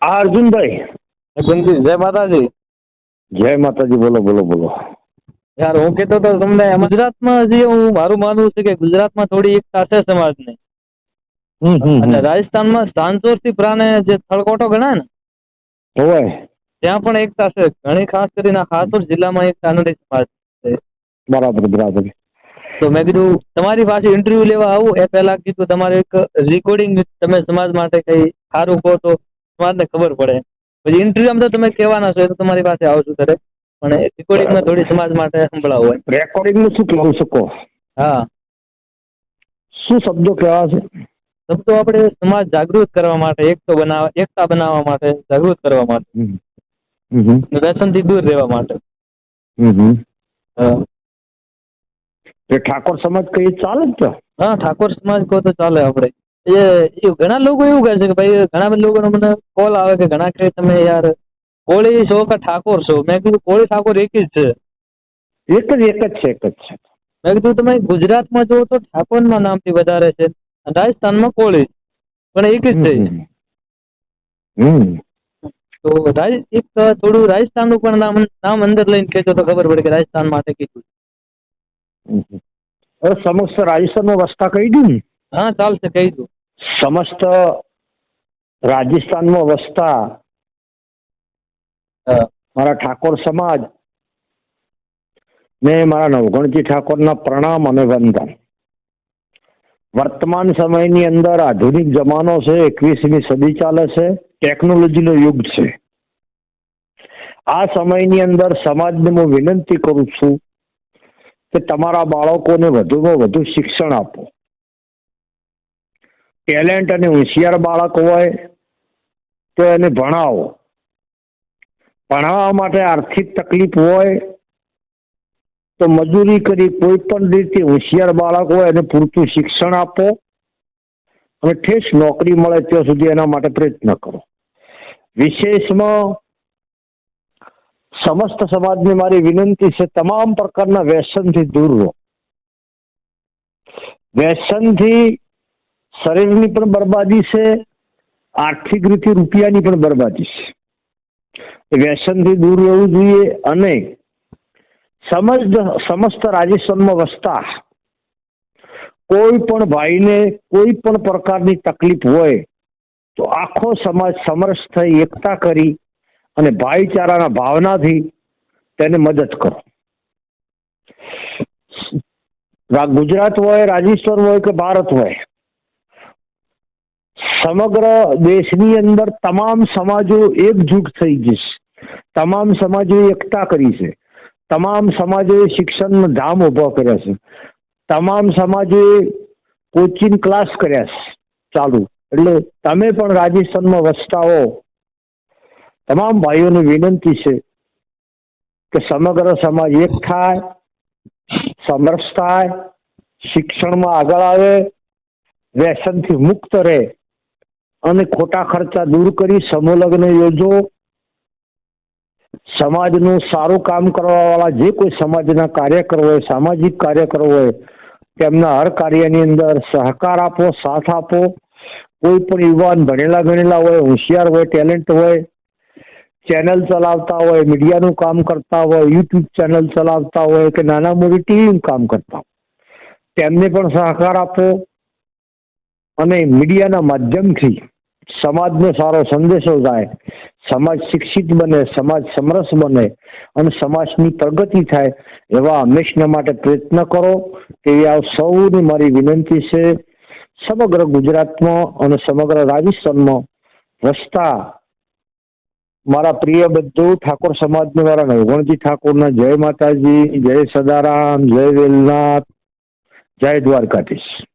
આ અર્જુનભાઈ, અર્જુનજી, જય માતાજી. જય માતાજી. બોલો બોલો બોલો. યાર હું કહેતો હતો તમને, ગુજરાતમાં જે મારું માનવું છે કે ગુજરાતમાં થોડી એકતા છે સમાજની. અને રાજસ્થાનમાં સાંચોરથી પ્રાણે જે થળકોટો ગણાય ને, હોય ત્યાં પણ એકતા છે ઘણી. ખાસ કરીને હાસોર જિલ્લામાં એક કાનડી સમાજ છે. બરાબર બરાબર. તો મેં કીધું તમારી પાસે ઇન્ટરવ્યુ લેવા આવું એ પહેલા કીધું તમારે એક રેકોર્ડિંગ તમે સમાજ માટે કઈ સારું કહો તો સમાજને ખબર પડે. પછી ઇન્ટરવ્યુમાં તો તમે કહેવાના છો એ તો તમારી પાસે આવશું ત્યારે, પણ રેકોર્ડિંગમાં થોડી સમાજ માટે સંભળાવ હોય. રેકોર્ડિંગનું શું કહેવું શકો? હા, શું શબ્દો કહેવા છે? શબ્દો આપણે સમાજ જાગૃત કરવા માટે, એકતા બનાવવા માટે, જાગૃત કરવા માટે, વ્યસનથી દૂર રહેવા માટે. એ ઠાકોર સમાજ કઈ ચાલે જ તો? હા, ઠાકોર સમાજ કહો તો ચાલે. આપણે એ ઘણા લોકો એવું કહે છે કે ભાઈ, ઘણા બધા લોકોનો મને કોલ આવે કે ઘણા કહે તમે યાર કોળી છો કે ઠાકોર છો. મેં કીધું કોળી ઠાકોર એક જ છે. એક જ છે. મેં કીધું તમે ગુજરાતમાં જુઓ તો ઠાકોરના નામથી વધારે છે, રાજસ્થાનમાં કોળી, પણ એક જ છે. તો એક થોડું રાજસ્થાનનું પણ નામ અંદર લઈને કહેતો તો ખબર પડે કે રાજસ્થાન માટે કીધું. સમસ્ત રાજસ્થાનમાં વસતા કહી દઉં ને? હા, ચાલશે, કહી દઉં. સમસ્ત રાજસ્થાનમાં વસતા મારા ઠાકોર સમાજ ને મારા નવગણજી ઠાકોરના પ્રણામ અને વંદન. વર્તમાન સમયની અંદર આધુનિક જમાનો છે, 21મી સદી ચાલે છે, ટેકનોલોજીનો યુગ છે. આ સમયની અંદર સમાજને હું વિનંતી કરું છું કે તમારા બાળકોને વધુમાં વધુ શિક્ષણ આપો. ટેલેન્ટ અને હોશિયાર બાળક હોય તો એને ભણાવો. ભણાવવા માટે આર્થિક તકલીફ હોય તો મજૂરી કરી કોઈ પણ રીતે હોશિયાર બાળક હોય એને પૂરતું શિક્ષણ આપો અને ઠેસ નોકરી મળે ત્યાં સુધી એના માટે પ્રયત્ન કરો. વિશેષમાં સમસ્ત સમાજને મારી વિનંતી છે, તમામ પ્રકારના વ્યસનથી દૂર રહો. વ્યસનથી શરીરની પણ બરબાદી છે, આર્થિક રીતે રૂપિયાની પણ બરબાદી છે. વ્યસનથી દૂર રહેવું જોઈએ. અને સમસ્ત રાજસ્થાનમાં વસતા કોઈ પણ ભાઈને કોઈ પણ પ્રકારની તકલીફ હોય તો આખો સમાજ સમરસ થઈ એકતા કરી અને ભાઈચારાના ભાવનાથી તેને મદદ કરો. ગુજરાત હોય, રાજસ્થાન હોય કે ભારત હોય, સમગ્ર દેશની અંદર તમામ સમાજો એકજૂટ થઈ જશે. તમામ સમાજોએ એકતા કરી છે. તમામ સમાજોએ શિક્ષણનો ધામ ઉભો કર્યા છે. તમામ સમાજોએ કોચિંગ ક્લાસ કર્યા છે ચાલુ. એટલે તમે પણ રાજસ્થાનમાં વસતા હો, તમામ ભાઈઓને વિનંતી છે કે સમગ્ર સમાજ એક થાય, સમરસ થાય, શિક્ષણમાં આગળ આવે, વ્યસનથી મુક્ત રહે અને ખોટા ખર્ચા દૂર કરી સમૂહ લગ્ન યોજો. સમાજનું સારું કામ કરવા વાળા જે કોઈ સમાજના કાર્યકરો હોય, સામાજિક કાર્યકરો હોય, તેમના હર કાર્યની અંદર સહકાર આપો, સાથ આપો. કોઈ પણ યુવાન ભણેલા ગણેલા હોય, હોશિયાર હોય, ટેલેન્ટ હોય, ચેનલ ચલાવતા હોય, મીડિયાનું કામ કરતા હોય, યુટ્યુબ ચેનલ ચલાવતા હોય કે નાના મોટી ટીવીનું કામ કરતા હોય, તેમને પણ સહકાર આપો. અને મીડિયાના માધ્યમથી સમાજને સારો સંદેશો જાય, સમાજ શિક્ષિત બને, સમાજ સમરસ બને અને સમાજની પ્રગતિ થાય એવા હંમેશના માટે પ્રયત્ન કરો. તેવી આ સૌની મારી વિનંતી છે. સમગ્ર ગુજરાતમાં અને સમગ્ર રાજસ્થાનમાં વસતા મારા પ્રિય બધું ઠાકોર સમાજને મારા નવગણજી ઠાકોરના જય માતાજી, જય સદારામ, જય વેલનાથ, જય દ્વારકાધીશ.